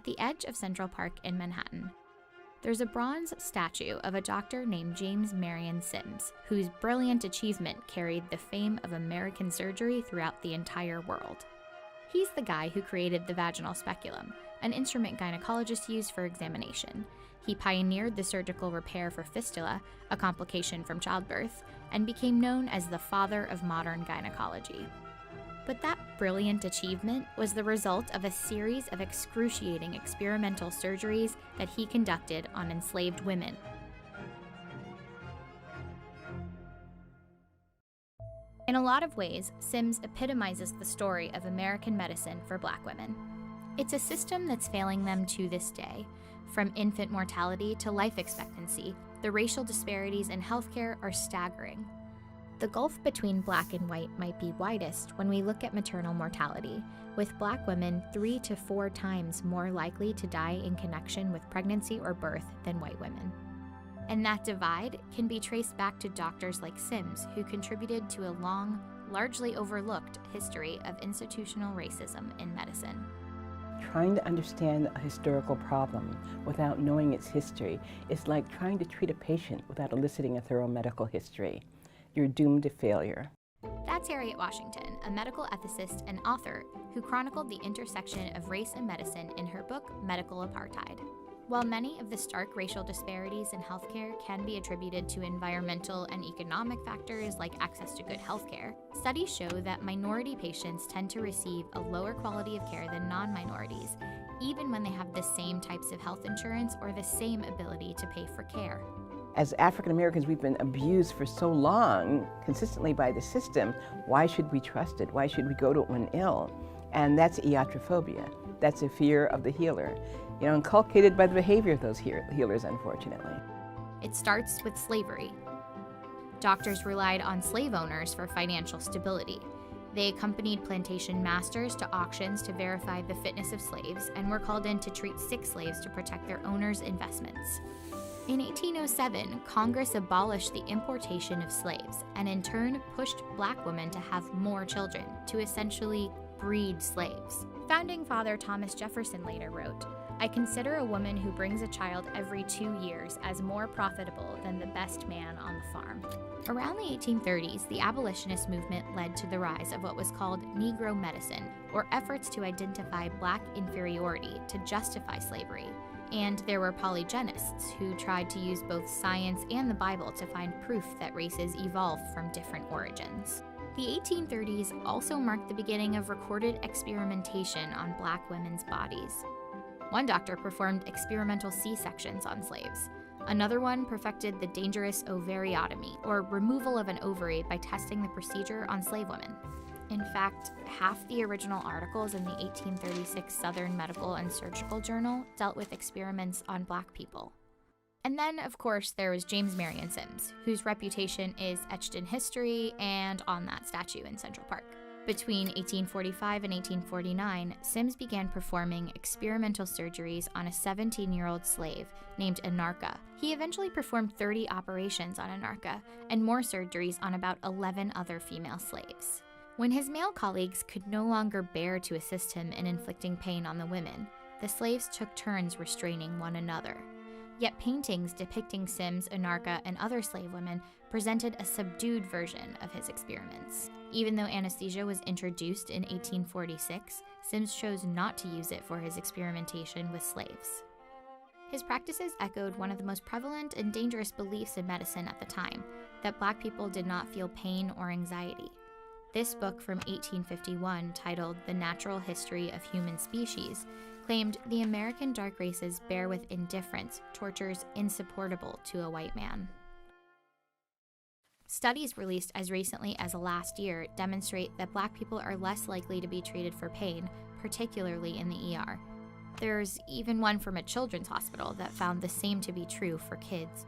at the edge of Central Park in Manhattan. There's a bronze statue of a doctor named James Marion Sims, whose brilliant achievement carried the fame of American surgery throughout the entire world. He's the guy who created the vaginal speculum, an instrument gynecologists use for examination. He pioneered the surgical repair for fistula, a complication from childbirth, and became known as the father of modern gynecology. But that brilliant achievement was the result of a series of excruciating experimental surgeries that he conducted on enslaved women. In a lot of ways, Sims epitomizes the story of American medicine for Black women. It's a system that's failing them to this day. From infant mortality to life expectancy, the racial disparities in healthcare are staggering. The gulf between Black and white might be widest when we look at maternal mortality, with Black women 3 to 4 times more likely to die in connection with pregnancy or birth than white women. And that divide can be traced back to doctors like Sims, who contributed to a long, largely overlooked history of institutional racism in medicine. Trying to understand a historical problem without knowing its history is like trying to treat a patient without eliciting a thorough medical history. You're doomed to failure. That's Harriet Washington, a medical ethicist and author who chronicled the intersection of race and medicine in her book, Medical Apartheid. While many of the stark racial disparities in healthcare can be attributed to environmental and economic factors like access to good healthcare, studies show that minority patients tend to receive a lower quality of care than non-minorities, even when they have the same types of health insurance or the same ability to pay for care. As African Americans, we've been abused for so long, consistently by the system. Why should we trust it? Why should we go to it when ill? And that's iatrophobia. That's a fear of the healer, inculcated by the behavior of those healers, unfortunately. It starts with slavery. Doctors relied on slave owners for financial stability. They accompanied plantation masters to auctions to verify the fitness of slaves and were called in to treat sick slaves to protect their owners' investments. In 1807, Congress abolished the importation of slaves and in turn pushed Black women to have more children, to essentially breed slaves. Founding Father Thomas Jefferson later wrote, "I consider a woman who brings a child every 2 years as more profitable than the best man on the farm." Around the 1830s, the abolitionist movement led to the rise of what was called Negro medicine, or efforts to identify Black inferiority to justify slavery. And there were polygenists who tried to use both science and the Bible to find proof that races evolved from different origins. The 1830s also marked the beginning of recorded experimentation on Black women's bodies. One doctor performed experimental C-sections on slaves. Another one perfected the dangerous ovariotomy, or removal of an ovary by testing the procedure on slave women. In fact, half the original articles in the 1836 Southern Medical and Surgical Journal dealt with experiments on Black people. And then, of course, there was James Marion Sims, whose reputation is etched in history and on that statue in Central Park. Between 1845 and 1849, Sims began performing experimental surgeries on a 17-year-old slave named Anarcha. He eventually performed 30 operations on Anarcha and more surgeries on about 11 other female slaves. When his male colleagues could no longer bear to assist him in inflicting pain on the women, the slaves took turns restraining one another. Yet paintings depicting Sims, Anarcha, and other slave women presented a subdued version of his experiments. Even though anesthesia was introduced in 1846, Sims chose not to use it for his experimentation with slaves. His practices echoed one of the most prevalent and dangerous beliefs in medicine at the time, that Black people did not feel pain or anxiety. This book from 1851, titled The Natural History of Human Species, claimed the American dark races bear with indifference tortures insupportable to a white man. Studies released as recently as last year demonstrate that Black people are less likely to be treated for pain, particularly in the ER. There's even one from a children's hospital that found the same to be true for kids.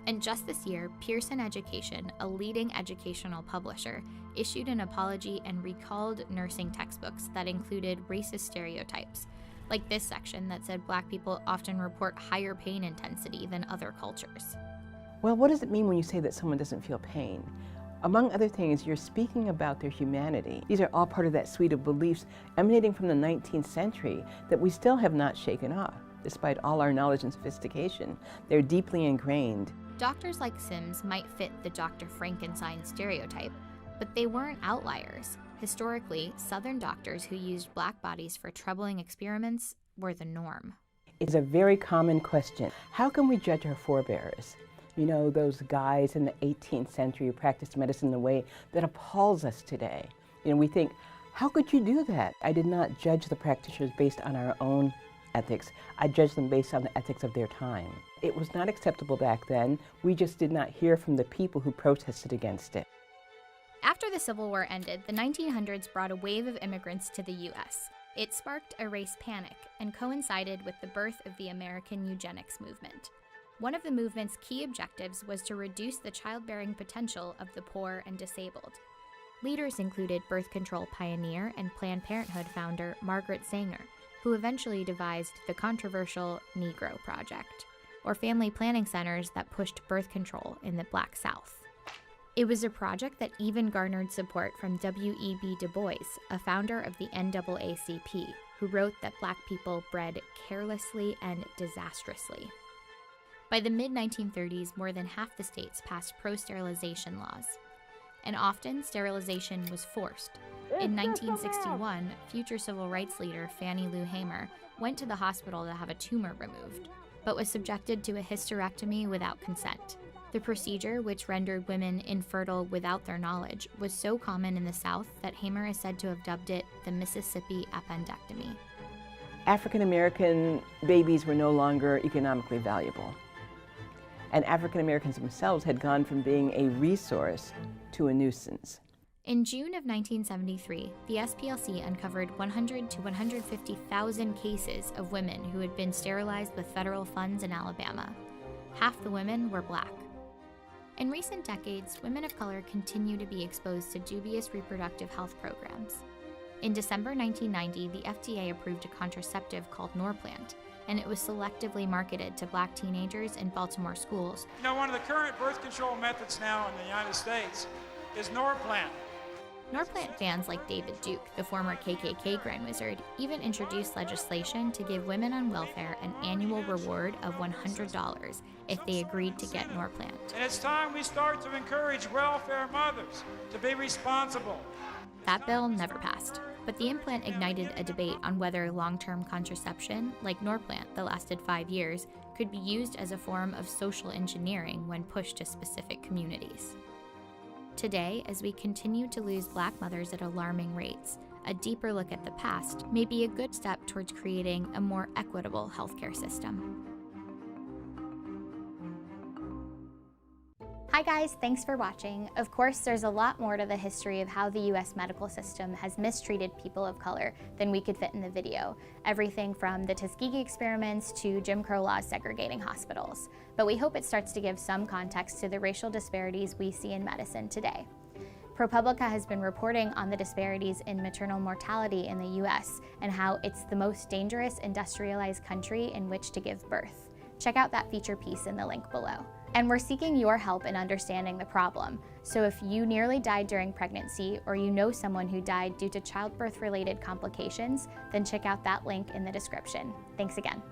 And just this year, Pearson Education, a leading educational publisher, issued an apology and recalled nursing textbooks that included racist stereotypes, like this section that said Black people often report higher pain intensity than other cultures. Well, what does it mean when you say that someone doesn't feel pain? Among other things, you're speaking about their humanity. These are all part of that suite of beliefs emanating from the 19th century that we still have not shaken off. Despite all our knowledge and sophistication, they're deeply ingrained. Doctors like Sims might fit the Dr. Frankenstein stereotype, but they weren't outliers. Historically, Southern doctors who used black bodies for troubling experiments were the norm. It's a very common question. How can we judge our forebears? You know, those guys in the 18th century who practiced medicine in a way that appalls us today. You know, we think, how could you do that? I did not judge the practitioners based on our own ethics. I judged them based on the ethics of their time. It was not acceptable back then. We just did not hear from the people who protested against it. After the Civil War ended, the 1900s brought a wave of immigrants to the U.S. It sparked a race panic and coincided with the birth of the American eugenics movement. One of the movement's key objectives was to reduce the childbearing potential of the poor and disabled. Leaders included birth control pioneer and Planned Parenthood founder Margaret Sanger, who eventually devised the controversial Negro Project, or family planning centers that pushed birth control in the Black South. It was a project that even garnered support from W.E.B. Du Bois, a founder of the NAACP, who wrote that Black people bred carelessly and disastrously. By the mid-1930s, more than half the states passed pro-sterilization laws, and often sterilization was forced. In 1961, future civil rights leader Fannie Lou Hamer went to the hospital to have a tumor removed, but was subjected to a hysterectomy without consent. The procedure, which rendered women infertile without their knowledge, was so common in the South that Hamer is said to have dubbed it the Mississippi appendectomy. African American babies were no longer economically valuable. And African Americans themselves had gone from being a resource to a nuisance. In June of 1973, the SPLC uncovered 100 to 150,000 cases of women who had been sterilized with federal funds in Alabama. Half the women were Black. In recent decades, women of color continue to be exposed to dubious reproductive health programs. In December 1990, the FDA approved a contraceptive called Norplant, and it was selectively marketed to Black teenagers in Baltimore schools. You know, one of the current birth control methods now in the United States is Norplant. Norplant fans like David Duke, the former KKK Grand Wizard, even introduced legislation to give women on welfare an annual reward of $100 if they agreed to get Norplant. And it's time we start to encourage welfare mothers to be responsible. That bill never passed, but the implant ignited a debate on whether long-term contraception, like Norplant that lasted 5 years, could be used as a form of social engineering when pushed to specific communities. Today, as we continue to lose Black mothers at alarming rates, a deeper look at the past may be a good step towards creating a more equitable healthcare system. Hi guys, thanks for watching. Of course, there's a lot more to the history of how the US medical system has mistreated people of color than we could fit in the video. Everything from the Tuskegee experiments to Jim Crow laws segregating hospitals. But we hope it starts to give some context to the racial disparities we see in medicine today. ProPublica has been reporting on the disparities in maternal mortality in the US and how it's the most dangerous industrialized country in which to give birth. Check out that feature piece in the link below. And we're seeking your help in understanding the problem. So if you nearly died during pregnancy or you know someone who died due to childbirth-related complications, then check out that link in the description. Thanks again.